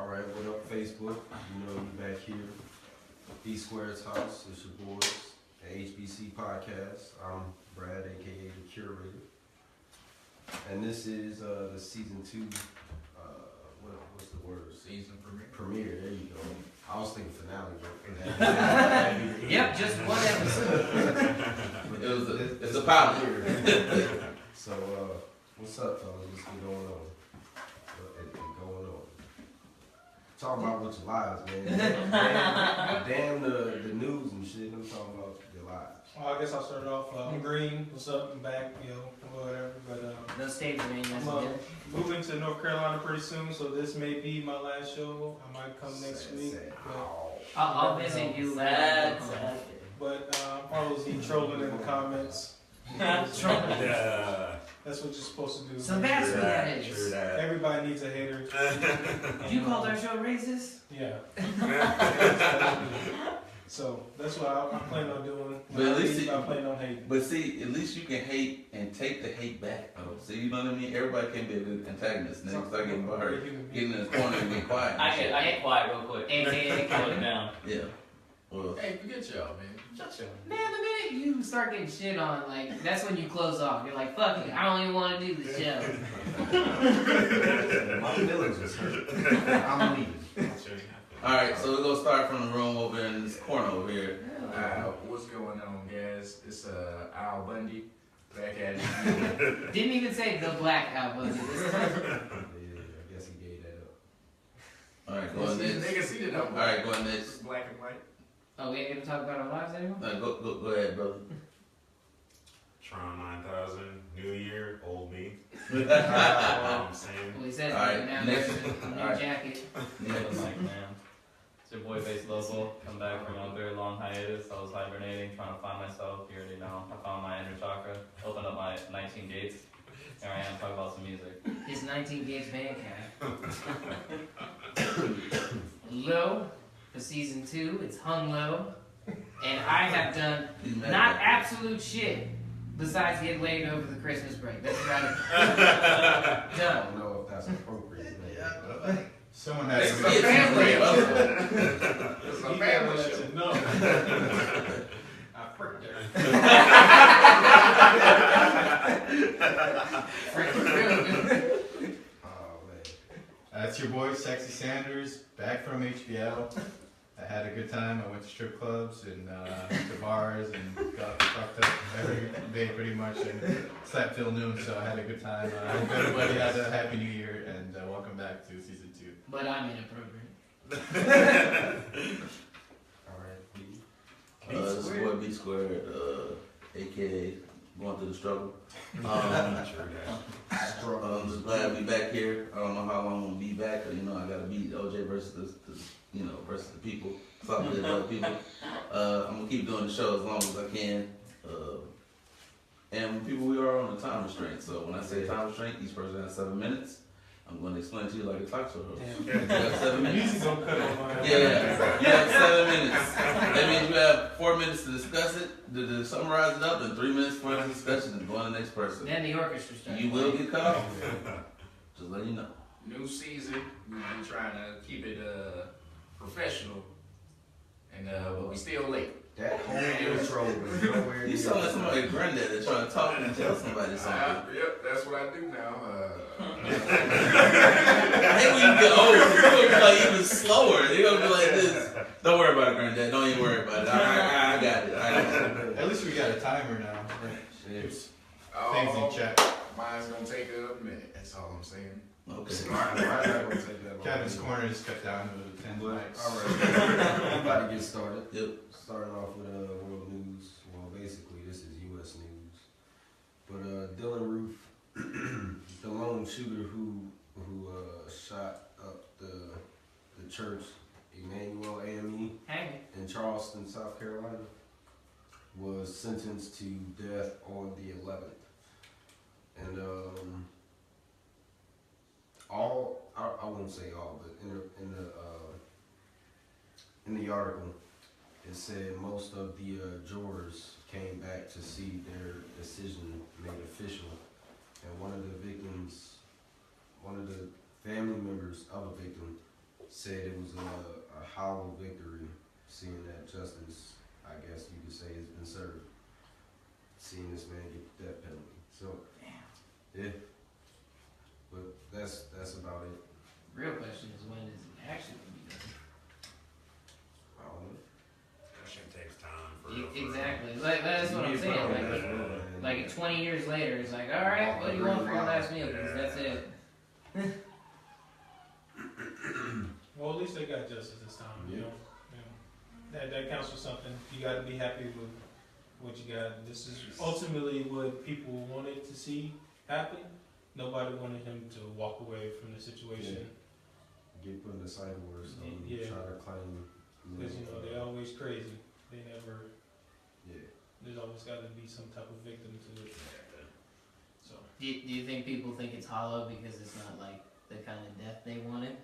Alright, what up, Facebook? You know, we back here. B Square's house. It's your boys, the HBC podcast. I'm Brad, aka the Curator. And this is the season 2, what's the word? Season premiere. Premiere, there you go. I was thinking finale, but Yep, just one episode. It's a pilot. So, what's up, fellas? What's been going on? Talking about with your lives, man. damn the news and shit. I'm talking about your lives. Well, I guess I'll start off. I'm Green. What's up? I'm back. Whatever. But No stage name. I'm moving to North Carolina pretty soon, so this may be my last show. I might come next week. I'll visit you. But Carlos, he trolling in the comments. That's what you're supposed to do. So that's what that is. Everybody needs a hater. You called our show racist? Yeah. So that's what I plan on doing. But at least I plan on hating. But see, at least you can hate and take the hate back. See, you know what I mean? Everybody can be an antagonist. And then you start getting hurt, getting in the corner and get quiet. I get quiet real quick. AKA Slow it down. Yeah. Well, Hey, forget y'all, man. Shut y'all. Man, the minute you start getting shit on, like, that's when you close off. You're like, fuck it, I don't even want to do the show. My feelings was hurt. I'm leaving. alright, so we're going to start from the room over in this corner over here. What's going on, guys? It's Al Bundy back at it. Didn't even say the black album. Yeah, I guess he gave that up. Alright, going next. Niggas see it up. Alright, going next. Black and white. Oh, we ain't gonna talk about our lives anymore? Go ahead, brother. Tron 9000, New Year, old me. Yeah. You know what I'm saying? Well, he says All right, now next. there's a new All right. jacket. Next. Like, man. It's your boy Base Local. Come back from a very long hiatus. I was hibernating, trying to find myself. You already know. I found my inner chakra. Opened up my 19 gates. Here I am, talking about some music. His 19 Gauge band cap. Low for season 2. It's hung low. And I have done not absolute shit besides get laid over the Christmas break. That's right. I Done. don't know if that's appropriate. Someone has It's to a family. It's a He family got show. to know. I pricked her. Oh, man. That's your boy, Sexy Sanders, back from HBL. I had a good time. I went to strip clubs and to bars and got fucked up every day pretty much and slept till noon, so I had a good time. I hope everybody has a happy new year and welcome back to season 2. But I'm inappropriate. Alright, B. This is boy B Squared, aka going through the struggle. I'm just glad to be back here. I don't know how long I'm gonna be back, but I gotta beat OJ versus versus the people. Fuck with the other people. I'm gonna keep doing the show as long as I can. And people, we are on a time restraint. So when I say time restraint, each person has 7 minutes. I'm going to explain to you like a talk show host. You have 7 minutes. Easy gonna cut on my Yeah, you have 7 minutes. That means you have 4 minutes to discuss it, to summarize it up, and 3 minutes for the discussion and go on to the next person. Then the orchestra starts. You will get cut off. Just let you know. New season. We're trying to keep it professional. And but we still late. That whole intro was nowhere. You sound like somebody's granddaddy trying to talk and tell somebody something. Yep, that's what I do now. I hate when you get older. You're going to be like even slower. You're going to be like this. Don't worry about it, granddad. Don't even worry about it. I got it. At least we got a timer now. Things in check. Mine's gonna take a minute. That's all I'm saying. Okay. Kevin's corner is cut down to 10 mics. Alright, I'm about to get started. Yep. Starting off with world news. Well, basically, this is U.S. news. But Dylann Roof, the lone shooter who shot up the church, Emmanuel AME, Hang in Charleston, South Carolina, was sentenced to death on the 11th. And I won't say all, but in the article, it said most of the jurors came back to see their decision made official, and one of the family members of a victim said it was a hollow victory, seeing that justice, I guess you could say, has been served. Seeing this man get the death penalty. So, yeah. But that's about it. Real question is, when is it actually going to be done? I don't know. That shit takes time for real. Exactly. Like, that's what I'm saying. Like 20 years later, it's like, all right, what do you want for your last meal? Because that's it. Well, at least they got justice this time. You know, that counts for something. You got to be happy with what you got. This is ultimately what people wanted to see happen. Nobody wanted him to walk away from the situation. Get put in the cyber or something. Yeah. Try to claim. Because they're always crazy. They never. Yeah. There's always got to be some type of victim to it. So. Do you think people think it's hollow because it's not like the kind of death they wanted?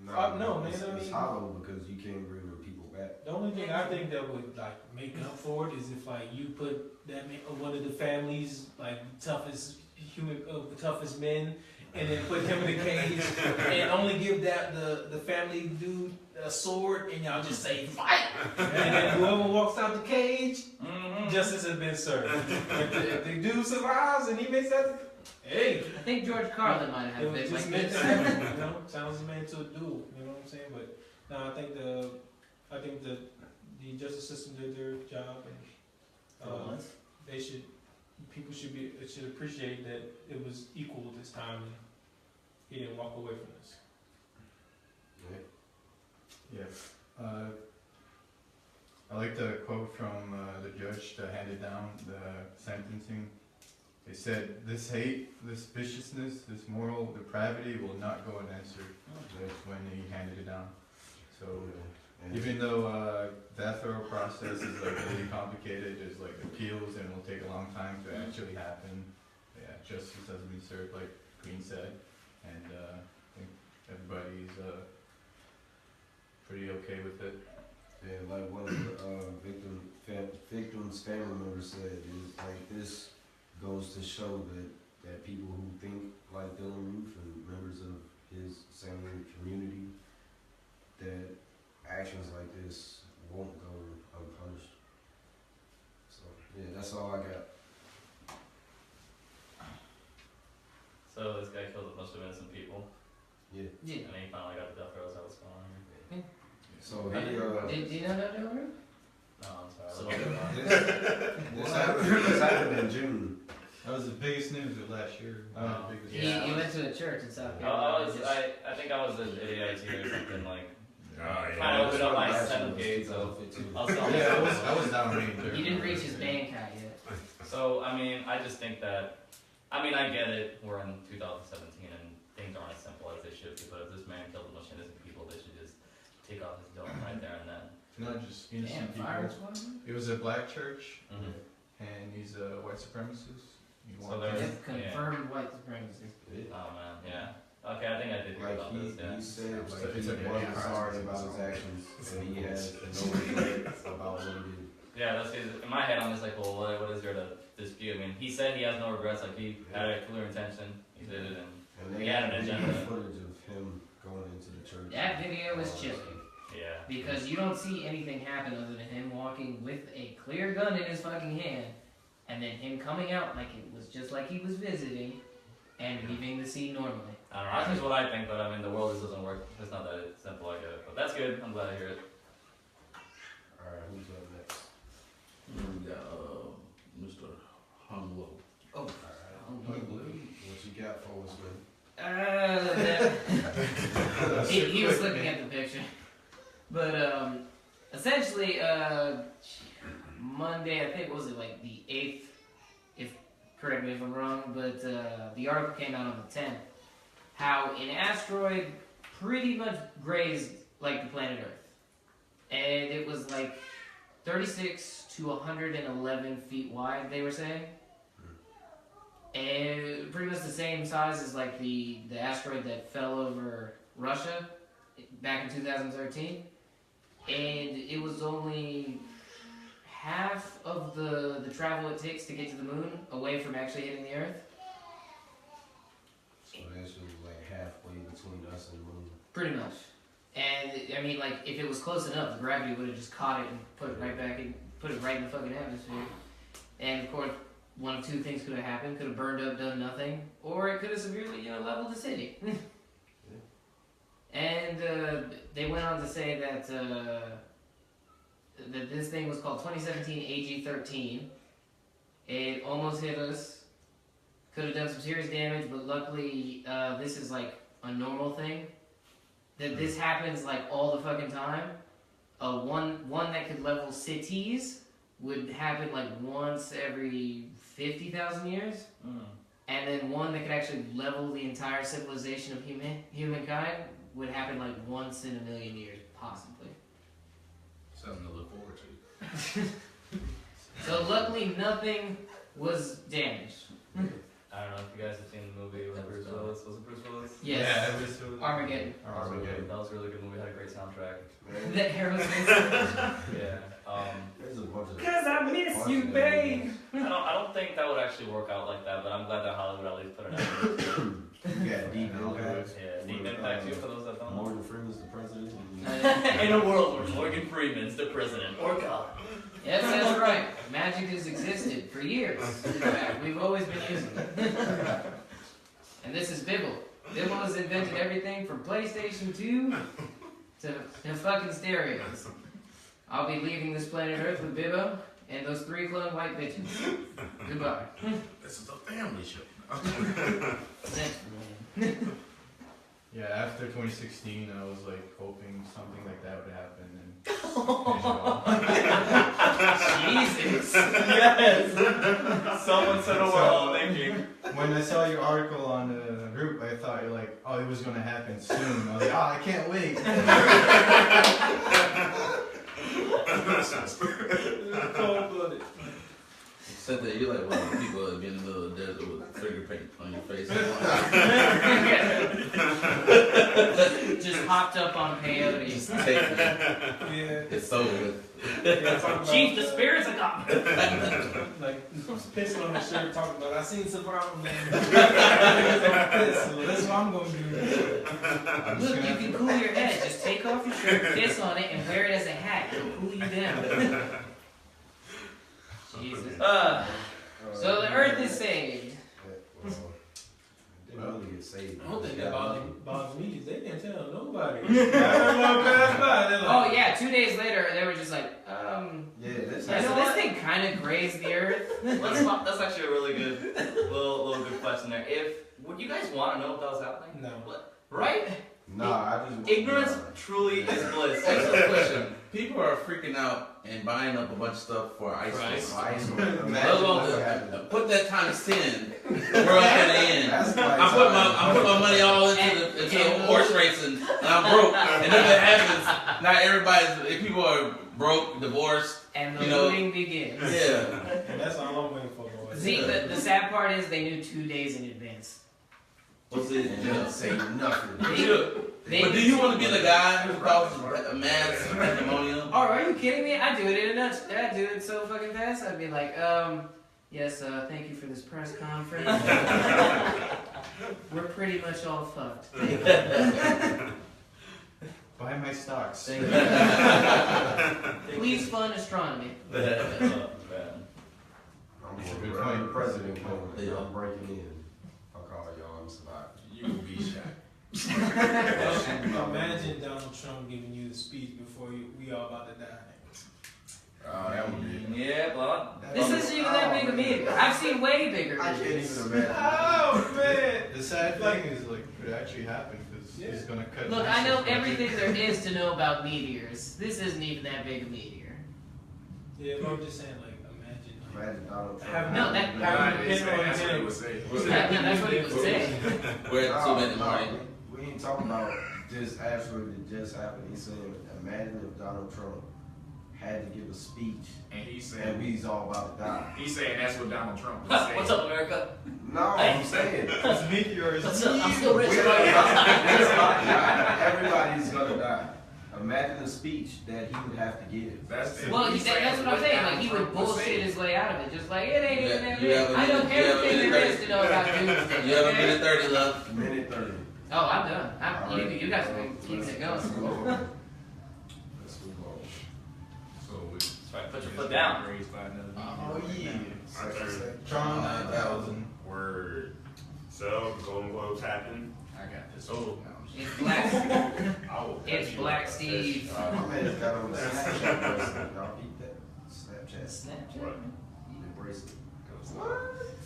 No, man. It's hollow because you can't bring the people back. The only thing I think that would like make up for it is if like you put that one of the families like toughest men, and then put him in a cage and only give that the family dude a sword, and y'all just say fight, and then whoever walks out the cage, justice has been served. If the dude survives and he makes that. Hey, I think George Carlin might have it been was like just this. you know, challenge man to a duel. You know what I'm saying? But no, I think the justice system did their job, and people should appreciate that it was equal this time, and he didn't walk away from this. Yeah. I like the quote from the judge that handed down the sentencing. They said, "This hate, this viciousness, this moral depravity will not go unanswered." That's when he handed it down. So even though that thorough process is like really complicated, there's like appeals and it will take a long time to actually happen. Yeah, justice has been served, like Queen said, and I think everybody's pretty okay with it. Yeah, like one of the victim's family members said, is like this goes to show that people who think like Dylann Roof and members of his same community, that actions like this won't go unpunished. So yeah, that's all I got. So this guy killed a bunch of innocent people, Yeah. Yeah. and he finally got the death row. Is that what's going on here? So Did you know that, Dylann? No, I'm sorry. So this happened in June. That was the biggest news of last year. One of the biggest Yeah. He went to a church in South I Carolina. think I was an idiot or something like. Oh, Kind yeah. of opened up my seventh gate, so I'll tell Yeah, you. I was downrange. He didn't reach his bank hat yet. So I mean, I just think that, I mean, I get it. We're in 2017 and things aren't as simple as they should be. But if this man killed a bunch of innocent people, they should just take off his dome right there and then. Not just Damn, innocent fire people. squad? It was a black church, Mhm. and he's a white supremacist. He So wanted there's- That's confirmed white supremacy. Oh man, yeah. Okay, I think I did hear Like about this. Yeah. he said, It's like a- it's he a- wasn't sorry about his actions, and he has no regret about what he did. Yeah, that's his, in my head. I'm just like, well, what is there to dispute? I mean, he said he has no regrets. Like he had a clear intention. He did it, and And they He had an had agenda. footage of him going into the church. That video is chilling. yeah. Because you don't see anything happen other than him walking with a clear gun in his fucking hand, and then him coming out like it was just like he was visiting, and leaving the scene normally. I don't know. That's just what I think, but I mean, the world just doesn't work. It's not that simple. I get it, but that's good. I'm glad to hear it. Alright, who's up next? We got Mr. Hung Low. Oh, Alright. What you got for us, man? he was looking at the picture. But essentially, Monday, I think, was it like the 8th, if correct me if I'm wrong, but the article came out on the 10th, how an asteroid pretty much grazed like the planet Earth. And it was like 36 to 111 feet wide, they were saying. And pretty much the same size as like the asteroid that fell over Russia back in 2013. And it was only half of the travel it takes to get to the moon away from actually hitting the Earth. So that shit was like halfway between us and the moon. Pretty much. And I mean, like, if it was close enough, the gravity would have just caught it and put it right back in, put it right in the fucking atmosphere. And of course, one of two things could have happened: could have burned up, done nothing, or it could have severely, leveled the city. And they went on to say that that this thing was called 2017 AG-13. It almost hit us. Could have done some serious damage, but luckily, this is like a normal thing. That this happens like all the fucking time. One that could level cities would happen like once every 50,000 years. And then one that could actually level the entire civilization of humankind would happen like once in a million years, possibly. Something to look forward to. So luckily nothing was damaged. I don't know if you guys have seen the movie with Bruce Willis. Was it Bruce Willis? Yes. Yeah, it was Armageddon. That was a really good movie. Had a great soundtrack. That Aerosmith. Yeah. There's a bunch of. Cause I miss you, babe. I don't think that would actually work out like that, but I'm glad that Hollywood at least put it out. You got deep impact. Yeah, Deep Impact too, for those that don't know. Morgan Freeman's the president. In a world where Morgan Freeman's the president, or God. Yes, that's right. Magic has existed for years. In fact, we've always been using it. And this is Bibble. Bibble has invented everything from PlayStation 2 to fucking stereos. I'll be leaving this planet Earth with Bibbo and those 3 clone white bitches. Goodbye. This is a family show. Thanks, man. Yeah, after 2016, I was like hoping something like that would happen, and Jesus. Yes! Someone said we're all thinking. when I saw your article on the group, I thought you're like, oh, it was gonna happen soon. I was like, oh, I can't wait. Cold-blooded. Except that you're like one of the people that be in the middle of the desert with finger paint on your face. Just hopped up on peyote. Just take it. Yeah. It's over with. Chief, the spirits are gone. Like, pissing on the shirt talking about, I seen some problem, man. So that's what I'm gonna do. I'm just Look, gonna you can cool your head. Just take off your shirt, piss on it, and wear it as a hat. It'll cool you down. Jesus. So the Earth is saved. Well, they really get saved. I don't think Yeah. that bothers me. They didn't tell nobody. Everyone passed by. They're like, Oh yeah, 2 days later, they were just like, Yeah, this yeah, so this thing kind of grazed the Earth. That's actually a really good little good question there. Would you guys want to know if that was happening? no. Right? Nah, I just Ignorance truly is bliss. Excellent question. People are freaking out and buying up a bunch of stuff for ice cream. Imagine Put that times 10. We're up at the end. That's I'm putting my money all into the horse racing, and I'm broke. And if it happens, not everybody's. If people are broke, divorced, And the You know, looting begins. yeah. That's all I'm waiting for, boys. See, the sad part is they knew 2 days in advance. What's it? and didn't say nothing. But do you want to be the guy who causes mass pandemonium? Oh, are you kidding me? I do it in a nutshell. I do it so fucking fast. I'd be like, yes, thank you for this press conference. We're pretty much all fucked. buy my stocks. Please fund astronomy. Man. I'm It's a going good to point. the president coming. Yeah. I'm breaking in. Fuck all y'all, I'm surviving. You will be shot. Imagine Donald Trump giving you the speech before we all about to die. That would be. Yeah, but This isn't even that big a meeting. I've seen way bigger I can't meetings. even imagine. Oh man! The sad thing is, like, it could actually happen because he's gonna cut. Look, I know massive everything there is to know about meteors. This isn't even that big a meteor. Yeah, but I'm just saying, like, imagine. Imagine Donald Trump. Having No, that- That's what he was saying. That's what he was saying. We're at 2 minutes, No, right? we ain't talking about just actually that just happened. He's saying, imagine if Donald Trump had to give a speech And he's and saying, we's all about to die. he's saying that's what Donald Trump was saying. what's up, America? No, I'm saying. This meteor is. What's up? I'm still rich. We're about to die. Everybody's gonna die. Imagine the speech that he would have to give. That's the, Well, he's that's saying what I'm saying. Like, Donald he would Trump was bullshit saying. his way out of it. Just like, it ain't even that You big. have a I know minute- you have a everything minute there is 30. to know about doomsday. You have a okay? minute 30 left. Minute 30. Oh, I'm done. You guys can keep it going. Let's move on. So we. That's right. Put your foot down. Raised by another Oh, media. yeah. Tron 9000. Word. So, Golden Globes happened. I got this. Oh. It's Black. I will cut It's you Black up. Steve. My man's got on the Snapchat bracelet. Y'all eat that? Snapchat. Snapchat. What? Eat the bracelet.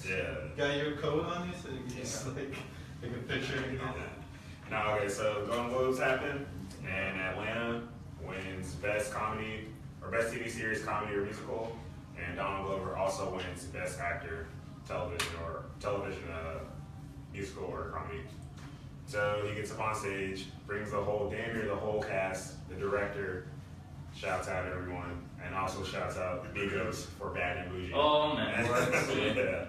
Yeah. Got your code on you so you can just like take a picture and No, okay, so Golden Globes happened, and Atlanta wins Best Comedy, or Best TV Series Comedy or Musical, and Donald Glover also wins Best Actor, Television Musical or Comedy. So he gets up on stage, brings damn near the whole cast, the director, shouts out everyone, and also shouts out Migos for Bad and Bougie. Oh man. Yeah.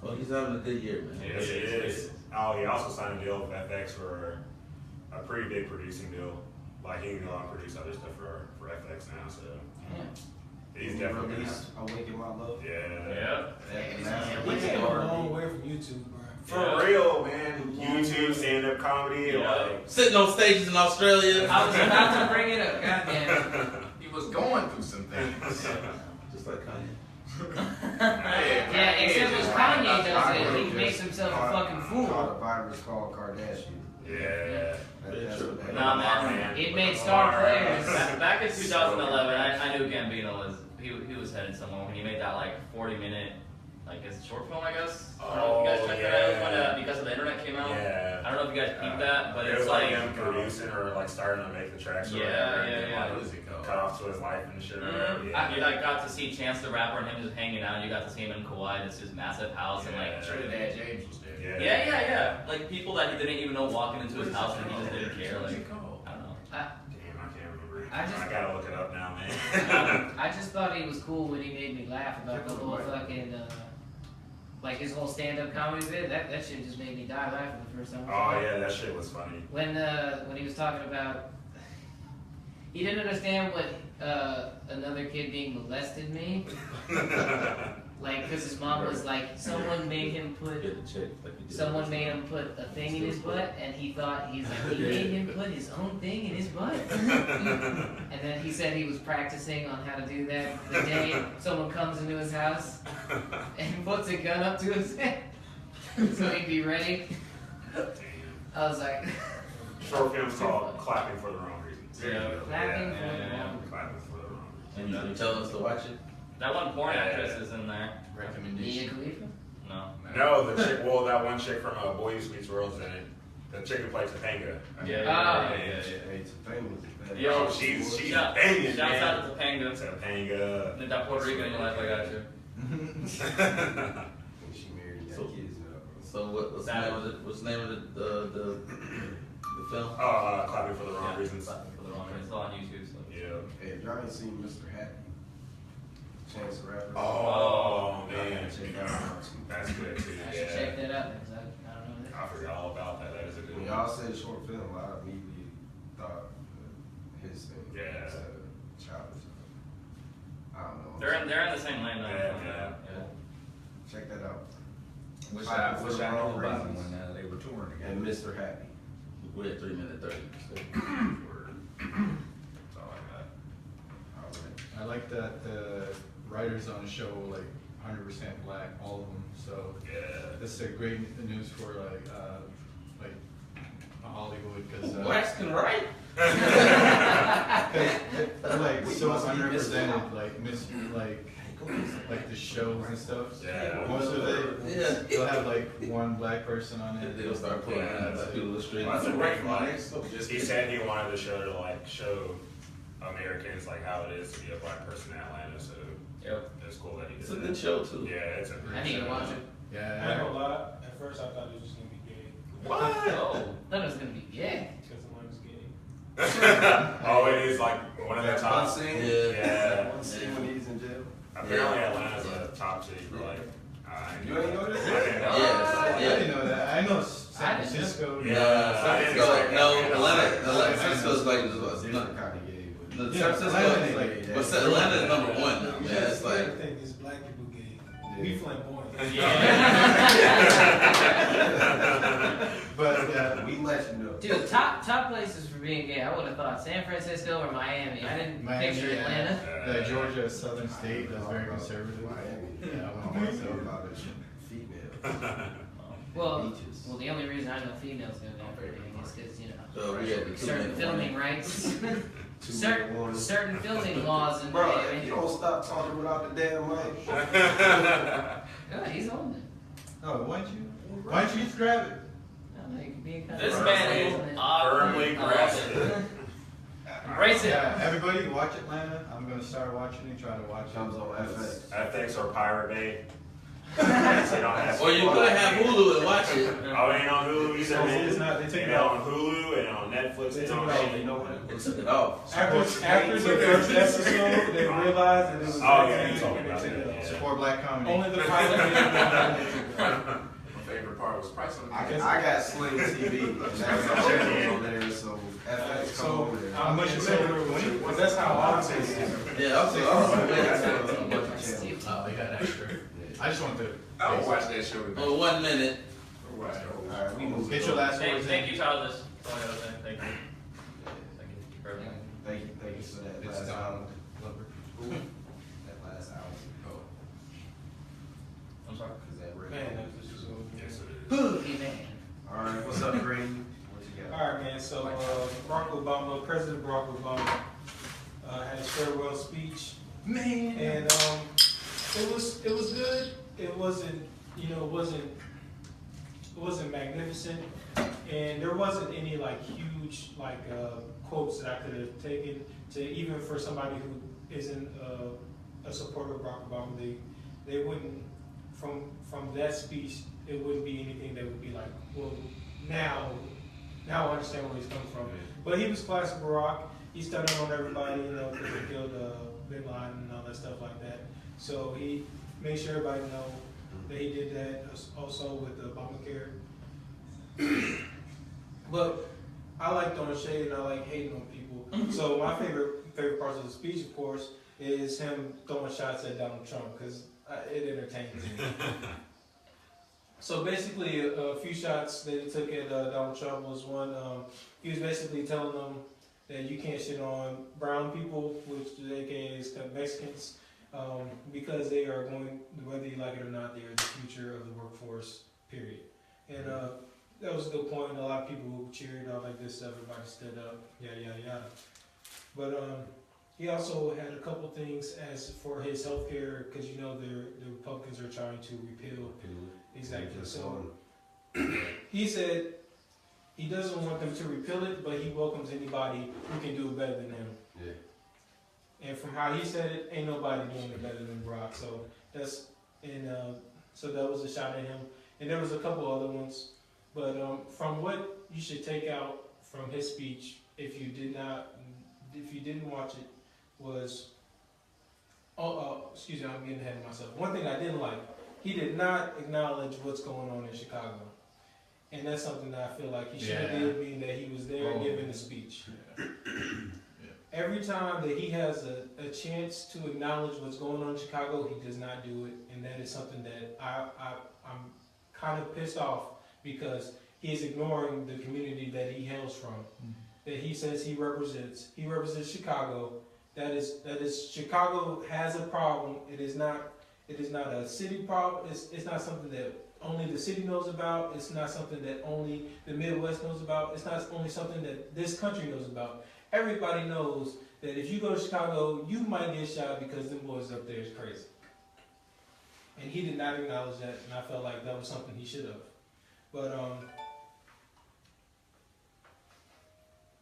Well, he's having a good year, man. Yes, it is. Oh, he also signed a deal with FX for a pretty big producing deal. Like, he can go out and produce other stuff for FX now, so. He's definitely. Release Awaken My Love. Yeah. We came a long way from YouTube, bro. For real, man. YouTube, stand-up comedy, like. Sitting on stages in Australia. I was about to bring it up. Goddamn. He was going through some things. Just like Kanye. Yeah, except when Kanye does it, he makes himself a fucking fool. Caught a virus called Kardashian. Yeah. That's what that Nah, is. man. It made star players. Back in 2011, I knew Gambino was he was headed somewhere when he made that like 40-minute like his short film, I guess. I don't know if you guys checked that out. It was when because of the internet came out. Yeah. I don't know if you guys peeped that, but It it's was like like him producing or like starting to make the tracks or Yeah, whatever. yeah, and then, yeah. like, What is it called? cut off to his life and shit or whatever. you Yeah. like got to see Chance the Rapper and him just hanging out. You got to see him in Kauai. It's his massive house and like Trinidad James was there. Yeah. Like people that he didn't even know walking into his house and he just didn't care. What's Like it called? I don't know. Damn, I can't remember. I just- I gotta look it up now, man. I just thought he was cool when he made me laugh about the whole fucking, like his whole stand-up comedy bit. That shit just made me die laughing the first time. Oh yeah, that shit was funny. When he was talking about, he didn't understand what another kid being molested mean. Like, cause his mom was like, someone made him put a thing in his butt, and he thought he made him put his own thing in his butt. And then he said he was practicing on how to do that the day someone comes into his house and puts a gun up to his head, so he'd be ready. I was like, Short film's called Clapping for the Wrong Reasons. Yeah. Clapping for the Yeah. wrong. Clapping for the Wrong And you tell us to watch it? That one porn actress is in there. Mia Recommendation. Khalifa? No. No, the chick, well, that one chick from Boy Who Meets World's in it. The chick who plays Topanga. Yeah. Hey, Topanga was the best. Yo, Oh, she's Shout- banging, Shouts man. out to Topanga. Topanga. Did that Puerto Rican in your life? I got you. When she married and got kids now. So what's the name of what's the name of the film? Clapping for the Wrong Reasons. For the wrong reasons. It's all on YouTube. So. Yeah. Hey, if y'all ain't seen Mr. Happy, Chance the Rapper. Oh, y'all man. gotta check that out too. That's good too. I should check Yeah. that out because I don't know that. I forgot all about that. That is a good When one. y'all said short film, I immediately thought his thing. Yeah. Instead of Childish. I don't know. They're in the same lane though. Yeah. Check that out. Wish Clapping I for wish the I Wrong knew about them Reasons. when they were touring together. And Mr. Happy. We're at 3 minutes 30. Word. That's all I got. All right. I like that the writers on the show like 100% black, all of them. So Yeah. this is a great news for like Hollywood because Blacks can write. they're like so must be underrepresented, like the shows and stuff. Yeah. Most of it, Yeah. they'll have like one black person on it. They'll start pulling Yeah. like people in the street. Well, that's a great line. Just He said he wanted the show to like show Americans like how it is to be a black person in Atlanta. So Yep. it's cool that he It's did a that. good show too. Yeah, it's a I great need to show. watch it. I ain't Yeah. gonna lie. At first, I thought it was just gonna be gay. What? I thought it was gonna be gay. Because the one was gay. Oh, it is like one of the That top. one scene? Yeah. One scene when he's in jail. Apparently Atlanta's a top city for like. You ain't know this? I didn't know. Yes. I didn't know that. I know San I didn't know. Francisco. Yeah. I didn't So, expect no, that. Atlanta Francisco's like, Different kind of gay. no, Yeah, San Francisco, Atlanta is like- but Atlanta is number one now, man. Because It's like, everything is black people gay. We flamboyant. But Dude, top places for being gay. I would have thought San Francisco or Miami. I didn't Miami, picture yeah. Atlanta. Georgia, southern state, that's very conservative. Miami. Yeah, I want to know about it. Female. Well, Beaches. the only reason I know females go there for anything is because So we had the certain 2-minute filming warning. rights, 2-minute warning. certain filming laws in Bro, Miami. you don't stop talking without the damn mic. Yeah, he's holding it. Oh, why don't you just grab it? No, you can be in This control. man is Holding it. Firmly grasped it. Embrace it. Yeah, everybody watch Atlanta. I'm gonna start watching it, try to watch it. Comes on FX. FX or Pirate Bay. They don't have Or you could have Hulu and watch it. Oh, it ain't on Hulu either. It's not. They took It it ain't off. on Hulu and on Netflix. They It's took on it off. Hey, you know what? They took it off. After the first episode, they realized that it was. Oh, yeah, you racist, told me and they about took that, it off. yeah. Support black comedy. Only the pilot did it, and they took it off. My favorite part was price on the I got Sling TV, and that's all on there, so FX come So over there. how much you say? Because that's how I would say it. Yeah, I'll say, Oh, they got extra. I just want to I would watch that show today. Oh, 1 minute. I would watch the whole Alright, we move. get your last Thank, words thank in. you, Childish. That's all I gotta say. Thank you. Thank you for everything. Thank you for that It's last Donald hour. Glover. That last hour. Oh, I'm sorry. Cause that Man, red. that's just so. Yes, it is. Boogie man. Alright, what's up, Green? What you got? All right, man. So Barack Obama, President Barack Obama, had his farewell speech, Man. and it was good. It wasn't, it wasn't magnificent, and there wasn't any like huge quotes that I could have taken to even for somebody who isn't a supporter of Barack Obama. They wouldn't from that speech. It wouldn't be anything that would be like, well, now I understand where he's coming from. But he was classic Barack. He studied on everybody, because they killed Bin Laden and all that stuff like that. So he made sure everybody know that he did that also with Obamacare. But I like throwing shade and I like hating on people. So my favorite parts of the speech, of course, is him throwing shots at Donald Trump because it entertains me. So basically, a few shots that he took at Donald Trump was one. He was basically telling them that you can't shit on brown people, which aka is Mexicans, because they are going, whether you like it or not, they are the future of the workforce. Period. And that was a good point. A lot of people cheered all like this stuff. Everybody stood up. Yada yada yada. But he also had a couple things as for his health care, because the Republicans are trying to repeal. Exactly. So he said he doesn't want them to repeal it, but he welcomes anybody who can do it better than him. Yeah. And from how he said it, ain't nobody doing it better than Brock. So so that was a shot at him. And there was a couple other ones, but from what you should take out from his speech, if you didn't watch it, was excuse me, I'm getting ahead of myself. One thing I didn't like. He did not acknowledge what's going on in Chicago. And that's something that I feel like he should have did, being that he was there giving the speech. Every time that he has a chance to acknowledge what's going on in Chicago, he does not do it. And that is something that I'm kind of pissed off, because he is ignoring the community that he hails from, that he says he represents. He represents Chicago. That is Chicago has a problem. It is not a city problem. It's not something that only the city knows about. It's not something that only the Midwest knows about. It's not only something that this country knows about. Everybody knows that if you go to Chicago, you might get shot because them boys up there is crazy. And he did not acknowledge that, and I felt like that was something he should have. But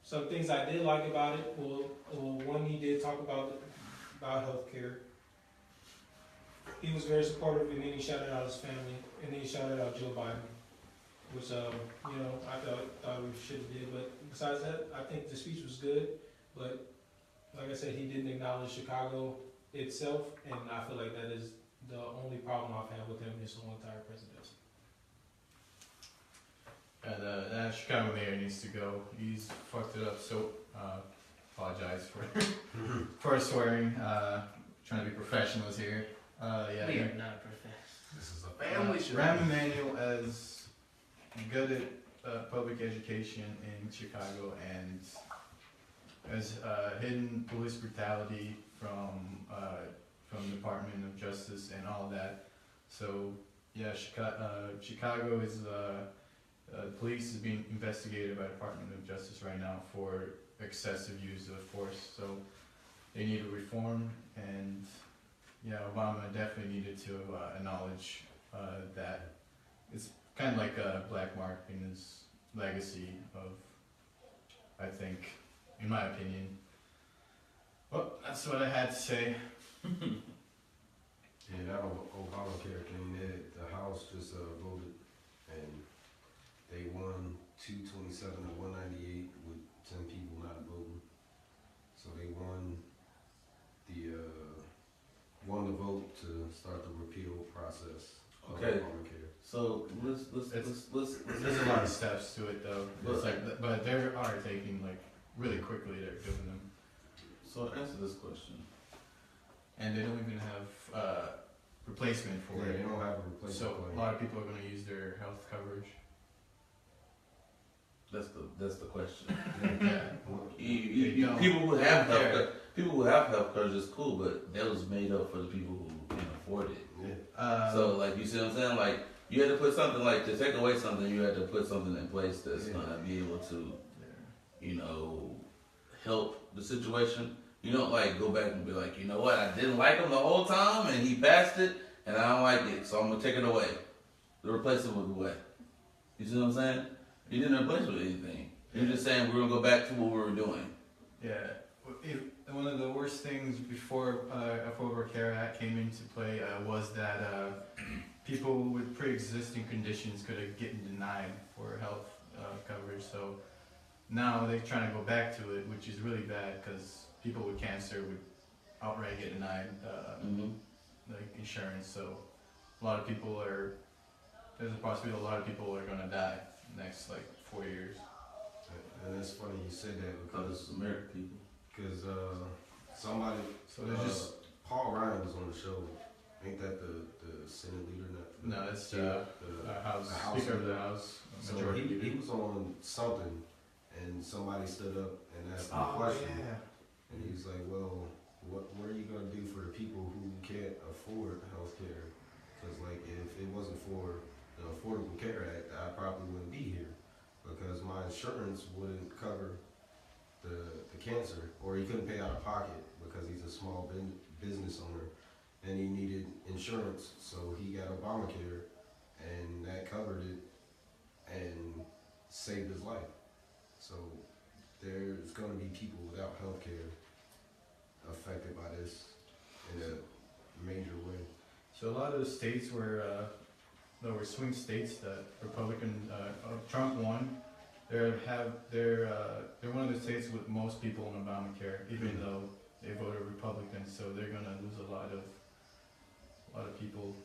some things I did like about it, well, one, he did talk about healthcare. He was very supportive, and then he shouted out his family, and then he shouted out Joe Biden, which I thought we should have did. But besides that, I think the speech was good. But like I said, he didn't acknowledge Chicago itself, and I feel like that is the only problem I've had with him his whole entire presidency. That Chicago mayor needs to go. He's fucked it up. So apologize for swearing. Trying to be professionals here. We are not professional. this is a family show. Rahm Emanuel, as good at public education in Chicago and has hidden police brutality from Department of Justice and all that. So yeah, Chicago is police is being investigated by Department of Justice right now for excessive use of force. So they need to reform, and yeah, Obama definitely needed to acknowledge that. It's kind of like a black mark in his legacy of, I think, in my opinion. Well, that's what I had to say. Yeah, that Obamacare thing, the House just voted, and they won 227 to 198 with 10 people not voting. So they won the vote to start the repeal process of Okay. Obamacare. So let's There's a lot of steps to it though. It's like, but they are taking like really quickly. They're doing them, So answer this question. and they don't even have replacement for Yeah, it. they don't have a replacement So a plan. lot of people are going to use their health coverage. That's the question. Yeah. People who have health coverage is cool, but that was made up for the people who can afford it. Yeah. So like, you see what I'm saying? Like, you had to put something, like, to take away something, you had to put something in place that's gonna be able to, you know, help the situation. You don't like go back and be like, you know what, I didn't like him the whole time and he passed it and I don't like it, so I'm gonna take it away. Replace it with what? You see what I'm saying? You didn't replace it with anything. You're just saying we're gonna go back to what we were doing. Yeah. One of the worst things before Affordable Care Act came into play was that people with pre-existing conditions could have gotten denied for health coverage. So now they're trying to go back to it, which is really bad because people with cancer would outright get denied like insurance. So a lot of people there's a possibility a lot of people are gonna die next like 4 years. And it's funny you said that Because because American people. Somebody, So there's just Paul Ryan was on the show. Ain't that the Senate leader? no, it's the House House Speaker of the leader. House. So Majority he Leader. was on something, and somebody stood up and asked him a Oh question, yeah. and he's like, "Well, what are you gonna do for the people who can't afford health care? Because like, if it wasn't for the Affordable Care Act, I probably wouldn't be here because my insurance wouldn't cover the cancer, or he couldn't pay out of pocket because he's a small business owner, and he needed insurance, so he got Obamacare, and that covered it and saved his life. So there's going to be people without health care affected by this in a major way. So a lot of the states were swing states that Republican Trump won. They're one of the states with most people on Obamacare, even though they voted Republican. So they're gonna lose a lot of people.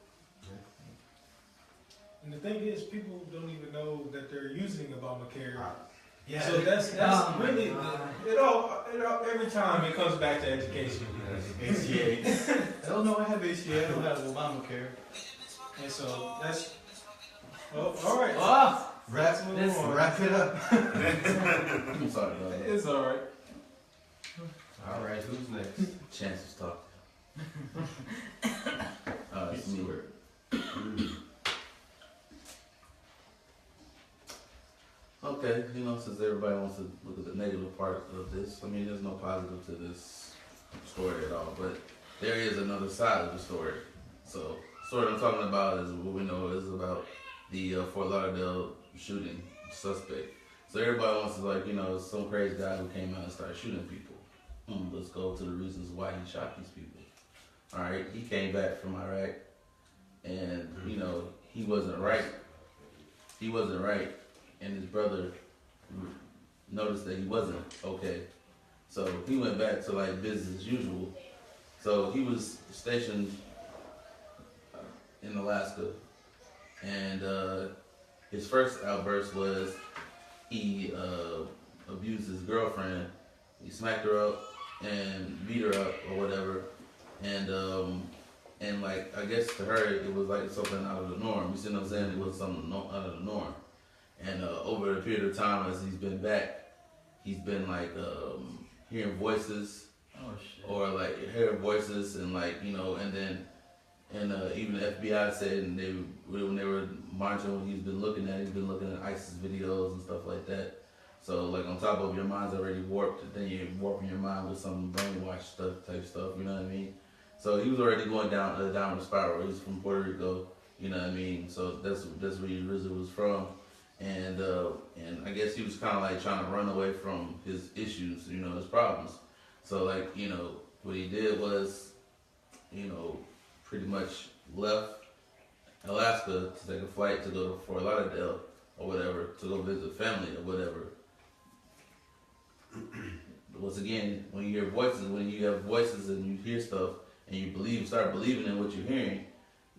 And the thing is, people don't even know that they're using Obamacare. Yeah. So that's really it all every time it comes back to education. ACA. I don't know. I have ACA. I don't have Obamacare. And so that's all right. Oh, Wrap it up. I'm sorry, It's all right. All right, who's next? Chances talk. It's me. Okay, you know, since everybody wants to look at the negative part of this, I mean, there's no positive to this story at all, but there is another side of the story. So, the story I'm talking about is what we know is about the Fort Lauderdale shooting suspect. So everybody wants to, like, you know, some crazy guy who came out and started shooting people. Let's go to the reasons why he shot these people. Alright, he came back from Iraq, and, you know, he wasn't right. He wasn't right. And his brother noticed that he wasn't okay. So he went back to like business as usual. So he was stationed in Alaska, and his first outburst was he abused his girlfriend. He smacked her up and beat her up or whatever. And like, I guess to her it was like something out of the norm. You see what I'm saying? It was something out of the norm. And over the period of time as he's been back, he's been like hearing voices. Oh shit. Or like hearing voices and like, you know, and then even the FBI said when they were monitoring what he's been looking at ISIS videos and stuff like that. So like on top of your mind's already warped, then you're warping your mind with some brainwash type stuff, you know what I mean? So he was already going down a downward spiral. He's from Puerto Rico, you know what I mean? So that's where he originally was from. And I guess he was kind of like trying to run away from his issues, you know, his problems. So like, you know, what he did was, you know, pretty much left Alaska to take a flight to go to Fort Lauderdale or whatever, to go visit family or whatever. Once again, when you have voices and you hear stuff and you start believing in what you're hearing,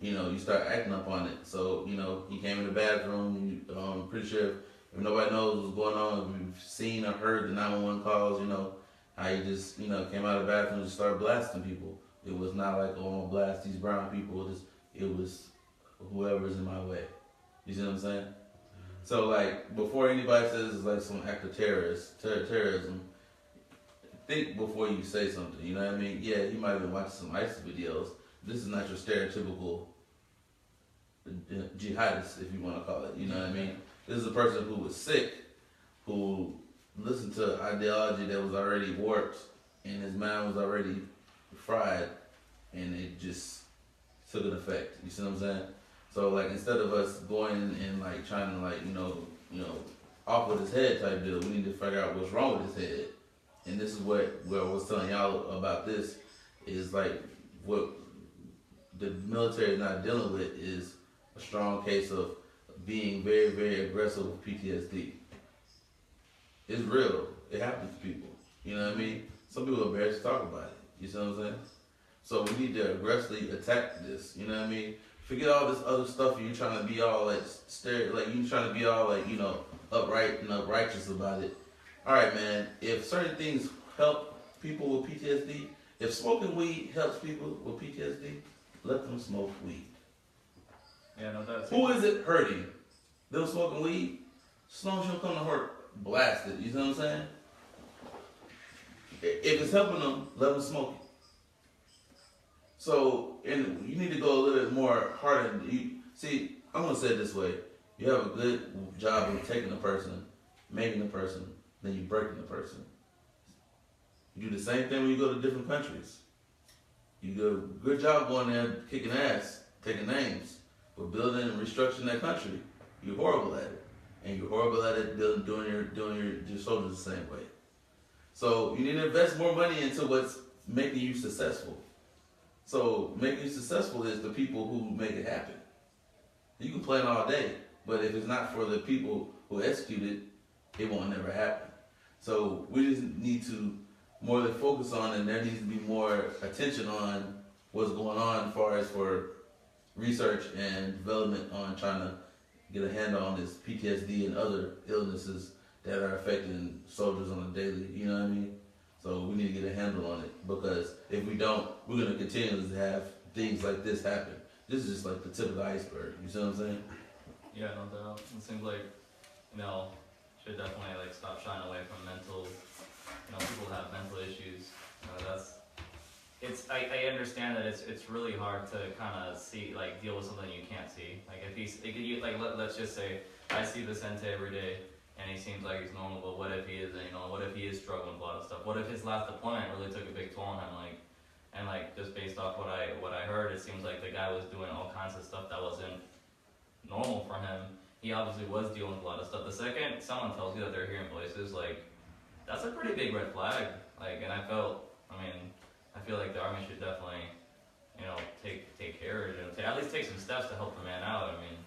you know, you start acting up on it. So, you know, he came in the bathroom, I'm pretty sure if nobody knows what's going on, if you've seen or heard the 911 calls, you know, how he just, you know, came out of the bathroom and just started blasting people. It was not like, oh, I'm gonna blast these brown people. It was whoever's in my way. You see what I'm saying? So, like, before anybody says it's like some act of terrorism, think before you say something. You know what I mean? Yeah, he might have been watching some ISIS videos. This is not your stereotypical jihadist, if you want to call it. You know what I mean? This is a person who was sick, who listened to ideology that was already warped, and his mind was already fried, and it just took an effect. You see what I'm saying? So like instead of us going and like trying to like you know off with his head type deal, we need to figure out what's wrong with his head. And this is what I was telling y'all about. This is like what the military is not dealing with is a strong case of being very, very aggressive with PTSD. It's real. It happens to people. You know what I mean? Some people are embarrassed to talk about it. You see what I'm saying? So we need to aggressively attack this. You know what I mean? Forget all this other stuff and you're trying to be all like you're trying to be all like, you know, upright and uprighteous about it. Alright man, if certain things help people with PTSD, if smoking weed helps people with PTSD, let them smoke weed. Yeah, no, that's Who is it hurting? Them smoking weed? As long as you don't come to hurt, blast it. You see what I'm saying? If it's helping them, let them smoke it. So, and you need to go a little bit more harder. See, I'm going to say it this way. You have a good job of taking a person, making a person, then you breaking the person. You do the same thing when you go to different countries. You do a good job going there, kicking ass, taking names, but building and restructuring that country. You're horrible at it. And you're horrible at it doing your soldiers the same way. So you need to invest more money into what's making you successful. So making you successful is the people who make it happen. You can plan all day, but if it's not for the people who execute it, it won't never happen. So we just need to more than focus on, and there needs to be more attention on what's going on as far as for research and development on trying to get a handle on this PTSD and other illnesses that are affecting soldiers on a daily, you know what I mean? So we need to get a handle on it, because if we don't, we're going to continue to have things like this happen. This is just like the tip of the iceberg, you see what I'm saying? Yeah, no doubt. It seems like, you know, should definitely like stop shying away from mental, you know, people have mental issues. I understand that it's really hard to kind of see, like, deal with something you can't see. Like if let's just say I see Vicente every day and he seems like he's normal, but what if he is, you know, what if he is struggling with a lot of stuff? What if his last deployment really took a big toll on him, and just based off what I heard, it seems like the guy was doing all kinds of stuff that wasn't normal for him. He obviously was dealing with a lot of stuff. The second someone tells you that they're hearing voices, like, that's a pretty big red flag. Like, and I feel like the Army should definitely, you know, take care of it, at least take some steps to help the man out. I mean,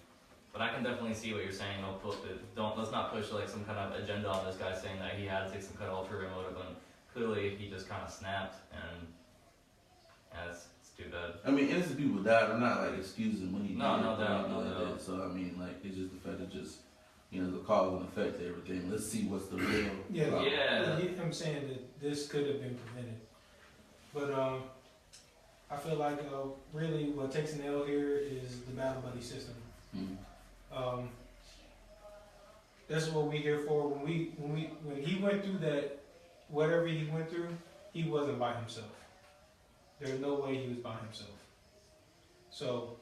but I can definitely see what you're saying. Let's not push like some kind of agenda on this guy saying that he had to take some kind of ulterior motive, and clearly he just kind of snapped, and yeah, it's too bad. I mean, innocent people died. I'm not like excusing when he No did doubt. So I mean, like, it's just the fact that just, you know, the cause and effect to everything. Let's see what's the real. Yeah. I'm saying that this could have been prevented, but I feel like really what takes an L here is the battle buddy system. Mm-hmm. That's what we're here for. When he went through that, whatever he went through, he wasn't by himself. There's no way he was by himself. So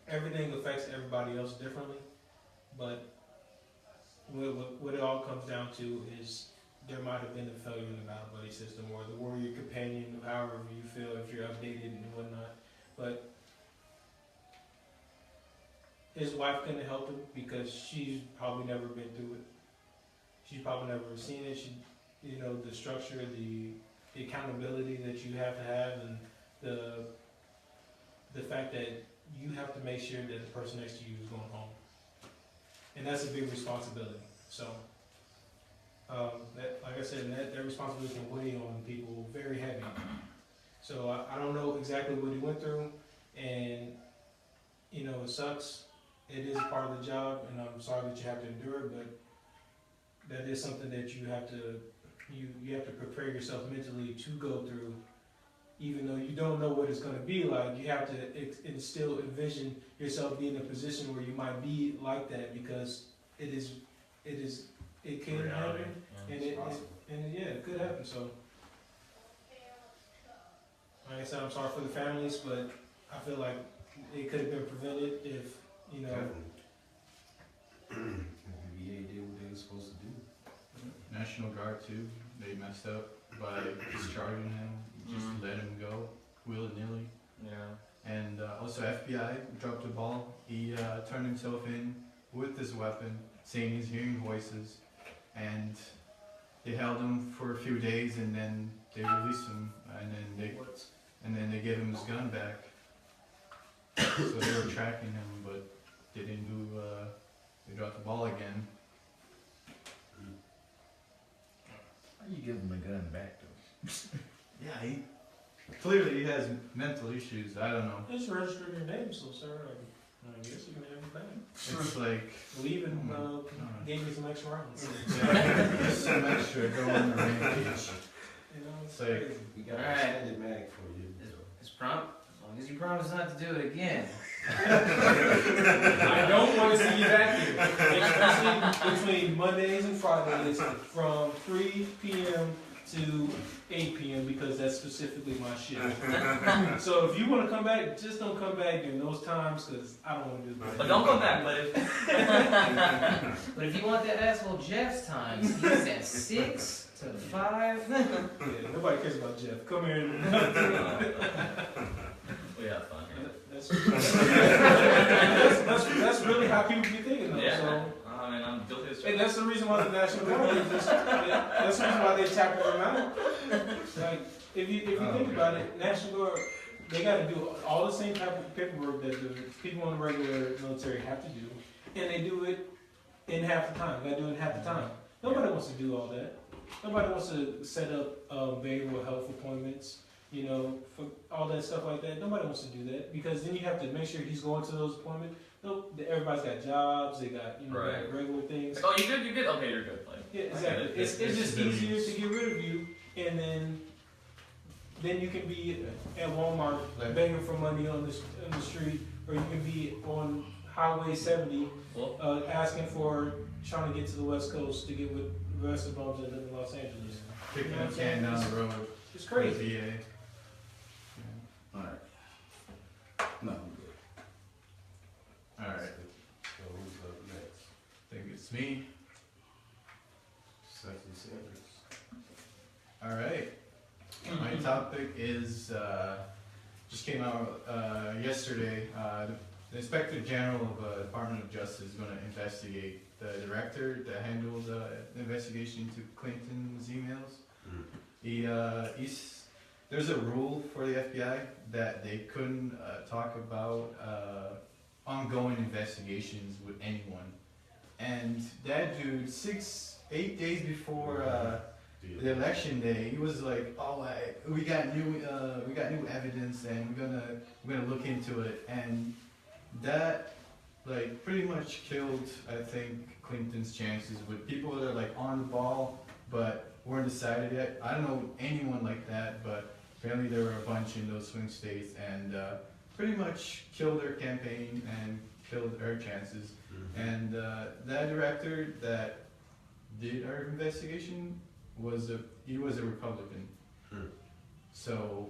everything affects everybody else differently, but what it all comes down to is there might have been a failure in the battle buddy system or the warrior companion, however you feel, if you're updated and whatnot. But his wife couldn't help him because she's probably never been through it. She's probably never seen it. She, you know, the structure, the accountability that you have to have, and the fact that you have to make sure that the person next to you is going home. And that's a big responsibility. So, that, like I said, that responsibility can weigh on people very heavy. So I don't know exactly what he went through, and you know, it sucks. It is part of the job, and I'm sorry that you have to endure it, but that is something that you have to prepare yourself mentally to go through. Even though you don't know what it's going to be like, you have to still envision yourself being in a position where you might be like that, because it can Reality. happen, Yeah. and it could happen. So, like I said, I'm sorry for the families, but I feel like it could have been prevented if, you know. If the VA did what they were supposed to do. National Guard too, they messed up by discharging him, just let him go willy-nilly. Yeah. And also FBI dropped the ball. He turned himself in with this weapon, saying he's hearing voices, and they held him for a few days, and then they released him, and then they gave him his gun back. So they were tracking him, but they didn't do. They dropped the ball again. How you give him the gun back to him? Yeah, clearly he has mental issues. I don't know. It's registered your name, so sir, I guess you can have it back. It's like We even gave you some extra rounds. just some extra go on the rampage. You know, It's like We got All an right. extended mag for you. It's prompt. As long as you promise not to do it again. I don't want to see you back here, especially between Mondays and Fridays from 3 p.m. to 8 p.m. because that's specifically my shift. So if you want to come back, just don't come back during those times because I don't want to do that. But don't come back, but But if you want that asshole Jeff's times, he's at 6 to 5. Yeah, nobody cares about Jeff. Come here. we have fun here. That's really how people be thinking though. Yeah. So. I mean, I'm guilty as And charged. that's the reason why the National Guard is just, that's the reason why they tapped them out. Like, if you think about it, National Guard, they got to do all the same type of paperwork that the people in the regular military have to do, and they do it in half the time. They got to do it in half the time. Nobody wants to do all that. Nobody wants to set up behavioral health appointments, you know, for all that stuff like that. Nobody wants to do that because then you have to make sure he's going to those appointments. No, everybody's got jobs. They got Right. got regular things. Like, oh, you good? You good? Okay, you're good. Like, Yeah, exactly. It's just easier to get rid of you, and then you can be at Walmart begging for money on the street, or you can be on Highway 70 well, asking for trying to get to the West Coast to get with the rest of the bums that live in Los Angeles. kicking a can down the road. It's for the crazy. VA. Alright. No, I'm good. All right, So who's up next? I think it's me. Sexy Sanders. All right. My topic is just came out yesterday. The Inspector General of the Department of Justice is going to investigate the director that handled the investigation into Clinton's emails. There's a rule for the FBI that they couldn't talk about ongoing investigations with anyone. And that dude, 8 days before the election day, he was like, "Oh, we got new evidence, and we're gonna look into it." And that like pretty much killed, I think, Clinton's chances with people that are like on the ball but weren't decided yet. I don't know anyone like that, but apparently there were a bunch in those swing states, and pretty much killed their campaign and killed her chances. And that director that did our investigation was a Republican. So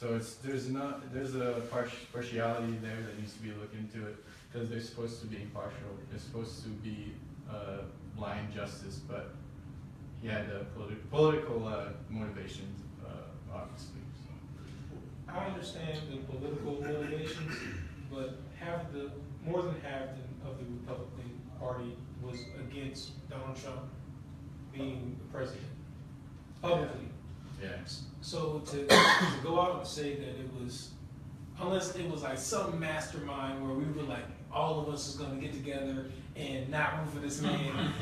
there's a partiality there that needs to be looked into it, because they're supposed to be impartial. They're supposed to be blind justice, but he had political motivations, obviously. So. I understand the political motivations, but more than half of the Republican Party was against Donald Trump being president publicly. Yeah. So to go out and say that it was, unless it was like some mastermind where we were like, all of us is going to get together and not root for this man,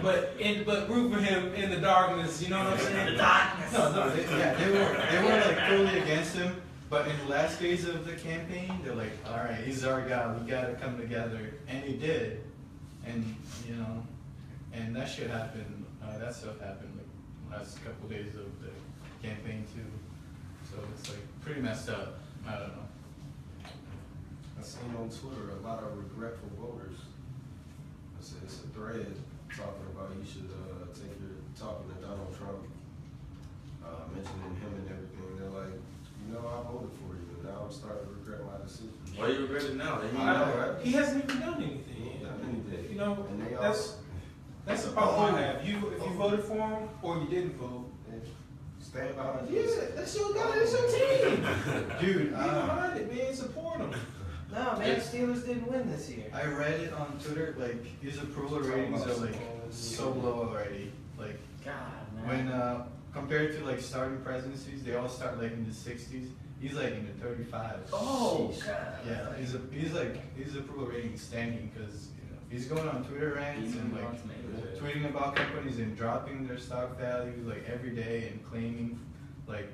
but root for him in the darkness. You know what I'm saying? The darkness. No, they were like totally against him. But in the last days of the campaign, they're like, all right, he's our guy. We got to come together, and he did. And and that shit happened. That stuff happened like last couple days of the campaign too. So it's like pretty messed up. I don't know. I seen on Twitter a lot of regretful voters. It's a thread talking about you should take your talking to Donald Trump, mentioning him and everything. They're like, you know, I voted for you, and now I'm starting to regret my decision. Why you regret it now? I know, right? He hasn't even done anything. He ain't done anything. You know, And they that's the problem I have. If you voted for him or you didn't vote, stand behind you. yeah, that's your guy, that's your team. Dude, Be behind it, man. Support him. No, man, Steelers didn't win this year. I read it on Twitter. Like his approval ratings are like so low already. Like God, man. when compared to like starting presidencies, they all start like in the 60s. He's like in the 35s. Oh, God. Yeah, his approval rating is standing because he's going on Twitter rants and like tweeting about companies and dropping their stock values like every day and claiming like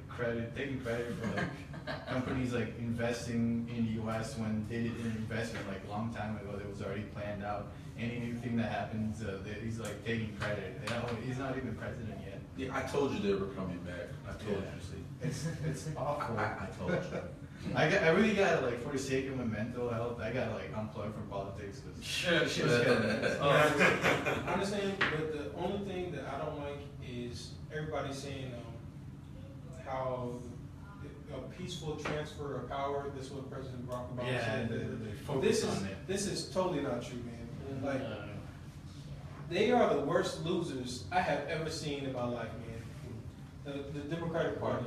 taking credit for like companies like investing in the U.S. when they did an investment like a long time ago that was already planned out. Anything that happens, he's like taking credit. He's not even president yet. Yeah, I told you they were coming back. I told you. See. It's awful. I told you. I really gotta like, for the sake of my mental health, I gotta like unplug from politics because shit's killing me. I understand, but the only thing that I don't like is everybody saying how a peaceful transfer of power. This is what President Barack Obama said. they focus on it. This is totally not true, man. Like they are the worst losers I have ever seen in my life, man. The Democratic Party.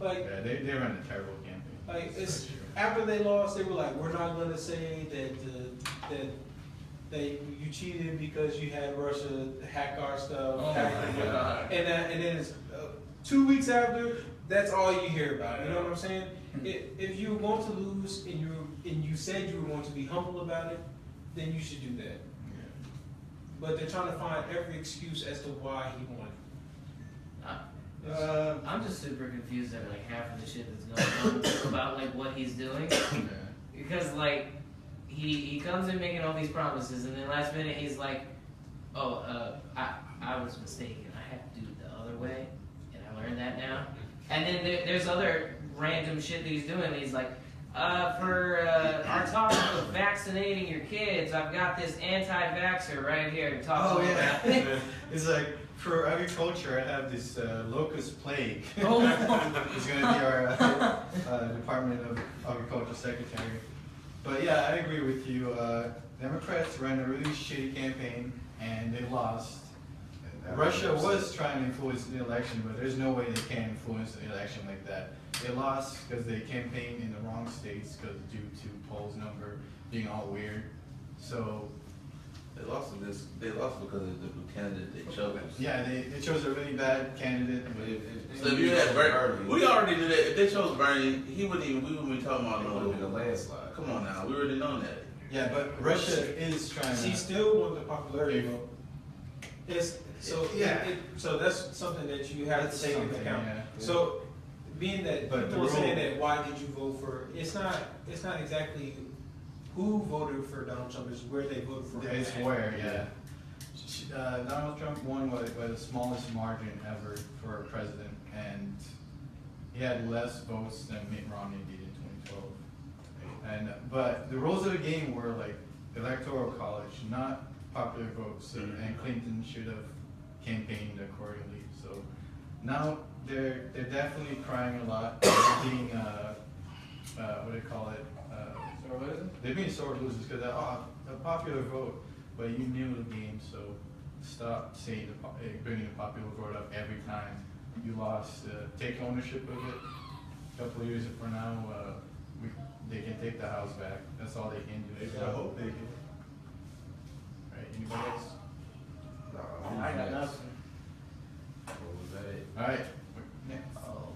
Like Yeah, they run a terrible campaign. Like it's after they lost, they were like, "We're not going to say that you cheated because you had Russia hack our stuff." Oh my God. And then it's 2 weeks after, that's all you hear about. You know what I'm saying? If you want to lose and you said you were going to be humble about it, then you should do that. But they're trying to find every excuse as to why he won. I'm just super confused at like half of the shit that's going on about like what he's doing. Because like he comes in making all these promises and then last minute he's like, oh, I was mistaken. I have to do it the other way, and I learned that now. And then there's other random shit that he's doing. He's like, for our talk of vaccinating your kids, I've got this anti-vaxxer right here to talk about. It's like, for agriculture, I have this locust plague. Oh. It's going to be our Department of Agriculture Secretary. But yeah, I agree with you. Democrats ran a really shitty campaign and they lost. Russia was trying to influence the election, but there's no way they can influence the election like that. They lost because they campaigned in the wrong states due to polls number being all weird. So They lost because of the candidate they chose. yeah, they chose a really bad candidate. So if you had Bernie, we already knew that. If they chose Bernie, we wouldn't be talking about a landslide. Come on now, we already known that. Yeah, but Russia is trying She to. still won the popularity vote. So that's something that you have to take into account. Yeah. So being that But people are the saying rule- that why did you vote for it's not exactly who voted for Donald Trump, it's where they voted for him. It's where, yeah. Donald Trump won by the smallest margin ever for a president, and he had less votes than Mitt Romney did in 2012. And but the rules of the game were like electoral college, not popular votes, and Clinton should have campaigned accordingly. So now they're definitely crying a lot. They're being what do they call it? They're being sore losers because a popular vote, but you knew the game, so stop saying bringing the popular vote up every time you lost. Take ownership of it. A couple of years from now, they can take the house back. That's all they can do. I hope they can. Right? Anybody else? Nah, I got next? nothing. What was that? All right. Next. Oh,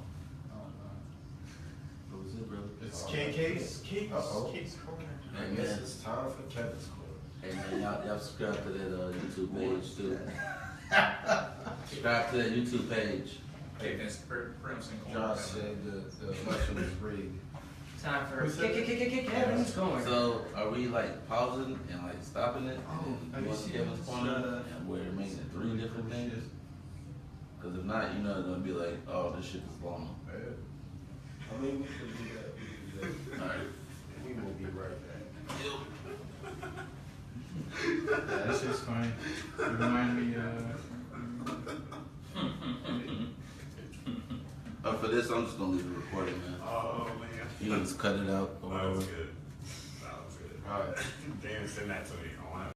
what was it, brother? It's KK's Uh-oh. Kate's Corner. I Hey, guess man. it's time for Kevin's Corner. Hey man, y'all subscribe to that YouTube page too. Subscribe to that YouTube page. Hey, Vince Crimson. John said the election was rigged. Time for Who said Kevin's Corner. So are we like pausing and like stopping it? have And you going seen to Kevin's this, Corner and where it makes it 3 different things? Because if not, you know it's gonna be like, oh, this shit is long. I mean, we can do that. We can do that. Alright. We will be right back. Yeah, that's just fine. You remind me, For this, I'm just gonna leave it recording, man. Oh man. You can just cut it out or That was whatever. good. That was good. All right. Dan, send that to me. I want